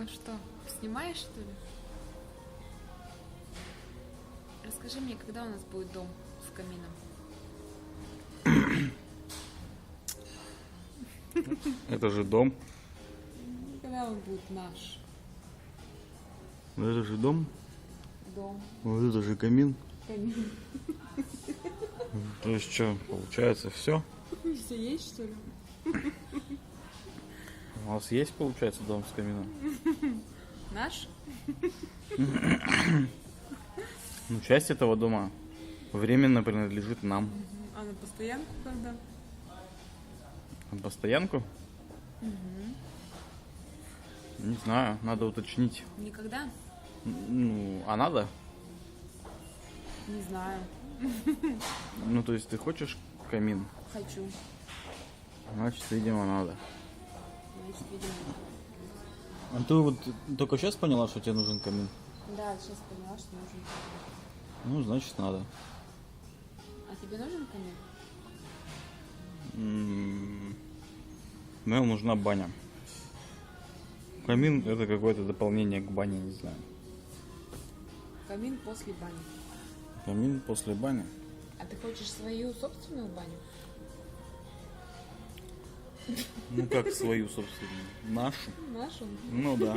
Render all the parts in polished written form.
Ну что, снимаешь, что ли? Расскажи мне, когда у нас будет дом с камином? Это же дом. Когда он будет наш? Это же дом. Дом. Вот это же камин. Камин. То есть что, получается все? Все есть, что ли? У вас есть, получается, дом с камином? Наш? Ну, часть этого дома временно принадлежит нам. А на постоянку когда? На постоянку? Не знаю, надо уточнить. Никогда? Ну, а надо? Не знаю. Ну, то есть ты хочешь камин? Хочу. Значит, видимо, надо. Значит, видимо. А ты вот только сейчас поняла, что тебе нужен камин? Да, сейчас поняла, что нужен. Ну, значит, надо. А тебе нужен камин? Мне нужна баня. Камин это какое-то дополнение к бане, не знаю. Камин после бани. Камин после бани. А ты хочешь свою собственную баню? Ну как свою, собственно, нашу. Нашу? Ну да.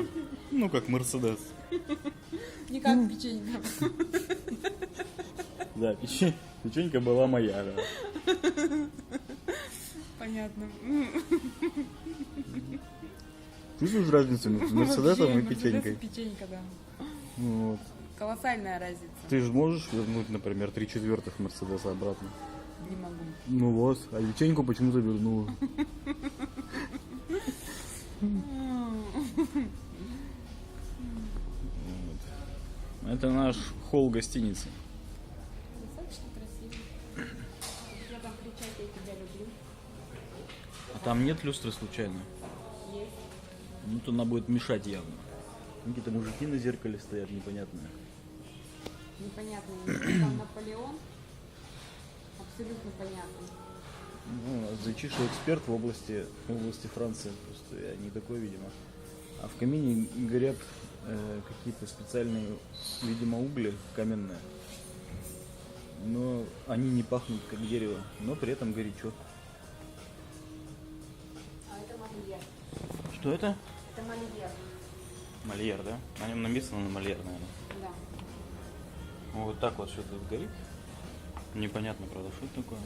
Ну как Мерседес. Не как печенька. Да, печенька была моя, да. Понятно. Чувствуешь разницу между Мерседесом и Мерседес печенькой? и печенька, да. Вот. Колоссальная разница. Ты же можешь вернуть, например, 3/4 Мерседеса обратно? Не могу. Ну вот, а печеньку почему-то вернула. Вот. Это наш холл гостиницы. Достаточно красиво. Я там кричать, я тебя люблю. А там нет люстры случайно? Есть. Ну то она будет мешать явно. Какие-то мужики на зеркале стоят непонятные. Непонятно. Там Наполеон. Абсолютно понятно. Ну, зачиший эксперт в области Франции. Просто я не такой, видимо. А в камине горят какие-то специальные, видимо, угли каменные. Но они не пахнут как дерево, но при этом горячо. А это Мольер. Что это? Это Мольер. Мольер, да? На нем написано Мольер, наверное. Да. Вот так вот что-то горит. Непонятно, правда, что это такое.